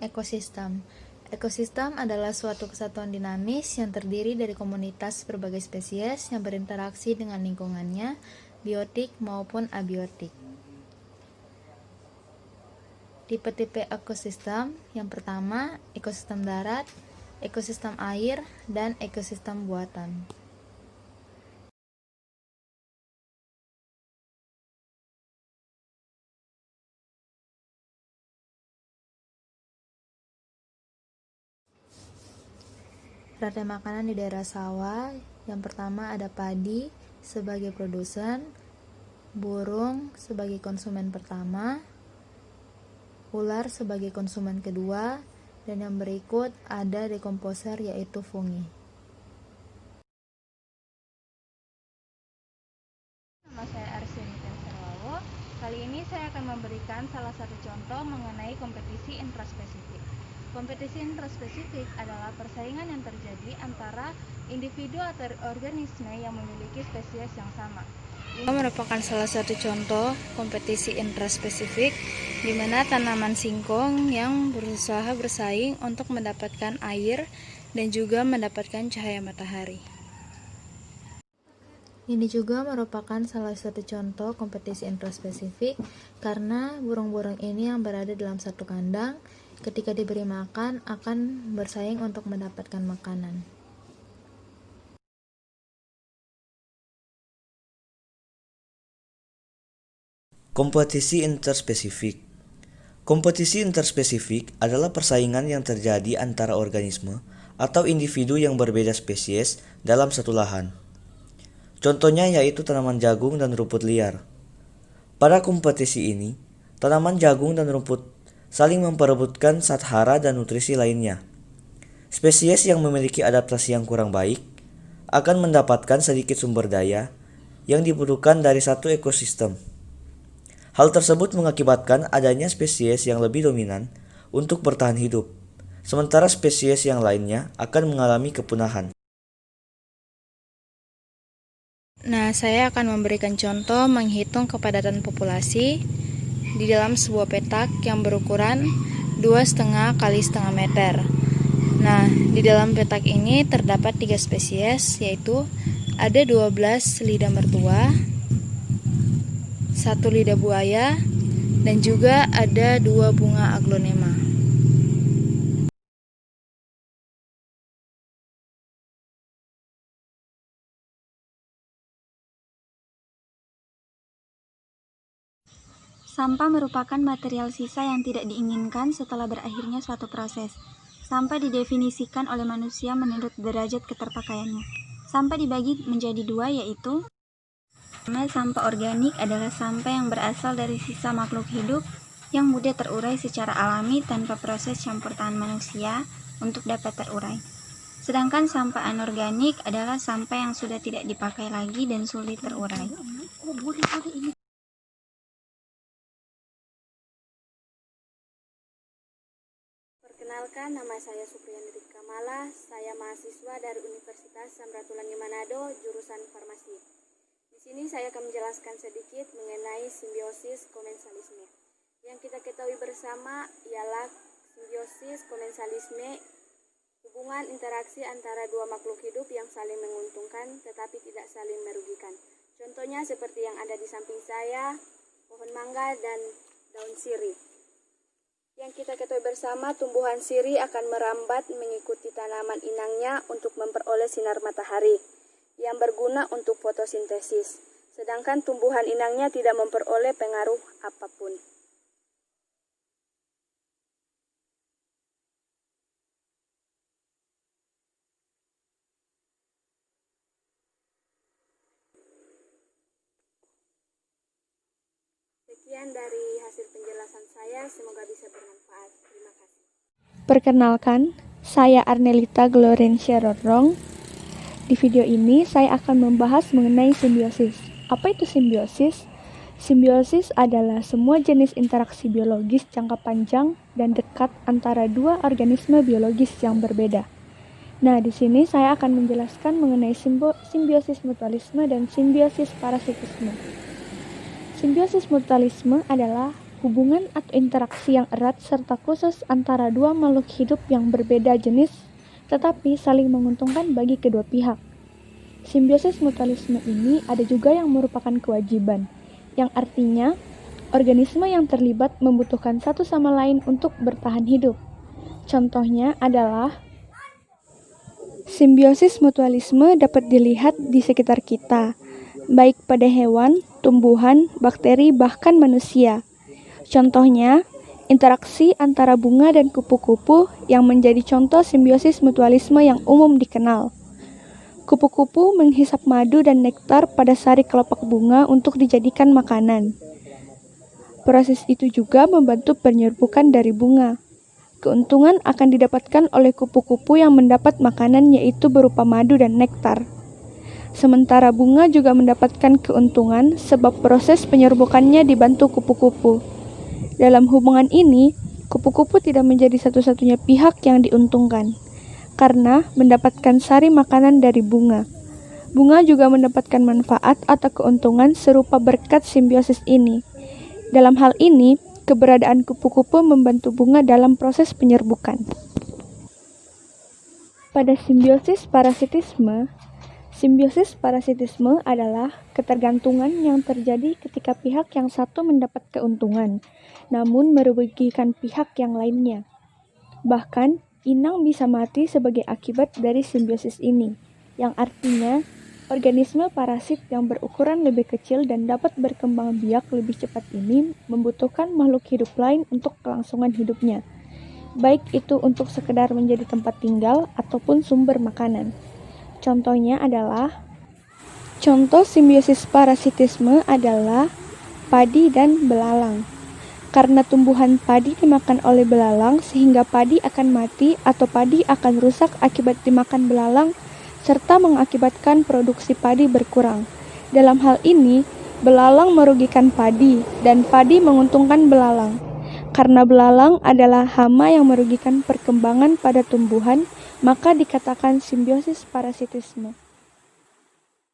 ekosistem. Ekosistem adalah suatu kesatuan dinamis yang terdiri dari komunitas berbagai spesies yang berinteraksi dengan lingkungannya, biotik maupun abiotik. Tipe-tipe ekosistem yang pertama, ekosistem darat, ekosistem air, dan ekosistem buatan. Rantai makanan di daerah sawah, yang pertama ada padi sebagai produsen, burung sebagai konsumen pertama, ular sebagai konsumen kedua, dan yang berikut ada dekomposer yaitu fungi. Nama saya Arsenita Sarwawo. Kali ini saya akan memberikan salah satu contoh mengenai kompetisi intraspesifik. Kompetisi intraspesifik adalah persaingan yang terjadi antara individu atau organisme yang memiliki spesies yang sama. Ini merupakan salah satu contoh kompetisi intraspesifik di mana tanaman singkong yang berusaha bersaing untuk mendapatkan air dan juga mendapatkan cahaya matahari. Ini juga merupakan salah satu contoh kompetisi intraspesifik karena burung-burung ini yang berada dalam satu kandang ketika diberi makan akan bersaing untuk mendapatkan makanan. Kompetisi interspesifik. Kompetisi interspesifik adalah persaingan yang terjadi antara organisme atau individu yang berbeda spesies dalam satu lahan. Contohnya yaitu tanaman jagung dan rumput liar. Pada kompetisi ini, tanaman jagung dan rumput saling memperebutkan sathara dan nutrisi lainnya. Spesies yang memiliki adaptasi yang kurang baik akan mendapatkan sedikit sumber daya yang dibutuhkan dari satu ekosistem. Hal tersebut mengakibatkan adanya spesies yang lebih dominan untuk bertahan hidup, sementara spesies yang lainnya akan mengalami kepunahan. Nah, saya akan memberikan contoh menghitung kepadatan populasi di dalam sebuah petak yang berukuran 2,5 kali setengah meter. Nah, di dalam petak ini terdapat 3 spesies, yaitu ada 12 lidah mertua, 1 lidah buaya, dan juga ada 2 bunga aglonema. Sampah merupakan material sisa yang tidak diinginkan setelah berakhirnya suatu proses. Sampah didefinisikan oleh manusia menurut derajat keterpakaiannya. Sampah dibagi menjadi dua, yaitu pertama, sampah organik adalah sampah yang berasal dari sisa makhluk hidup yang mudah terurai secara alami tanpa proses campur tangan manusia untuk dapat terurai. Sedangkan sampah anorganik adalah sampah yang sudah tidak dipakai lagi dan sulit terurai. Perkenalkan, nama saya Supriyani Kamala. Saya mahasiswa dari Universitas Samratulangi Manado, jurusan Farmasi. Di sini saya akan menjelaskan sedikit mengenai simbiosis komensalisme. Yang kita ketahui bersama ialah simbiosis komensalisme, hubungan interaksi antara dua makhluk hidup yang saling menguntungkan tetapi tidak saling merugikan. Contohnya seperti yang ada di samping saya, pohon mangga dan daun sirih. Yang kita ketahui bersama, tumbuhan sirih akan merambat mengikuti tanaman inangnya untuk memperoleh sinar matahari yang berguna untuk fotosintesis. Sedangkan tumbuhan inangnya tidak memperoleh pengaruh apapun. Sekian dari hasil penjelasan saya, semoga bisa bermanfaat. Terima kasih. Perkenalkan, saya Arnelita Glorencia Rorong. Di video ini saya akan membahas mengenai simbiosis. Apa itu simbiosis? Simbiosis adalah semua jenis interaksi biologis jangka panjang dan dekat antara dua organisme biologis yang berbeda. Nah, di sini saya akan menjelaskan mengenai simbiosis mutualisme dan simbiosis parasitisme. Simbiosis mutualisme adalah hubungan atau interaksi yang erat serta khusus antara dua makhluk hidup yang berbeda jenis tetapi saling menguntungkan bagi kedua pihak. Simbiosis mutualisme ini ada juga yang merupakan kewajiban, yang artinya organisme yang terlibat membutuhkan satu sama lain untuk bertahan hidup. Contohnya adalah simbiosis mutualisme dapat dilihat di sekitar kita, baik pada hewan, tumbuhan, bakteri, bahkan manusia. Contohnya, interaksi antara bunga dan kupu-kupu yang menjadi contoh simbiosis mutualisme yang umum dikenal. Kupu-kupu menghisap madu dan nektar pada sari kelopak bunga untuk dijadikan makanan. Proses itu juga membantu penyerbukan dari bunga. Keuntungan akan didapatkan oleh kupu-kupu yang mendapat makanan yaitu berupa madu dan nektar. Sementara bunga juga mendapatkan keuntungan sebab proses penyerbukannya dibantu kupu-kupu. Dalam hubungan ini, kupu-kupu tidak menjadi satu-satunya pihak yang diuntungkan, karena mendapatkan sari makanan dari bunga. Bunga juga mendapatkan manfaat atau keuntungan serupa berkat simbiosis ini. Dalam hal ini, keberadaan kupu-kupu membantu bunga dalam proses penyerbukan. Pada simbiosis parasitisme adalah ketergantungan yang terjadi ketika pihak yang satu mendapat keuntungan, namun merugikan pihak yang lainnya. Bahkan, inang bisa mati sebagai akibat dari simbiosis ini, yang artinya organisme parasit yang berukuran lebih kecil dan dapat berkembang biak lebih cepat ini membutuhkan makhluk hidup lain untuk kelangsungan hidupnya, baik itu untuk sekedar menjadi tempat tinggal ataupun sumber makanan. Contoh simbiosis parasitisme adalah padi dan belalang. Karena tumbuhan padi dimakan oleh belalang sehingga padi akan mati atau padi akan rusak akibat dimakan belalang serta mengakibatkan produksi padi berkurang. Dalam hal ini, belalang merugikan padi dan padi menguntungkan belalang. Karena belalang adalah hama yang merugikan perkembangan pada tumbuhan, maka dikatakan simbiosis parasitisme.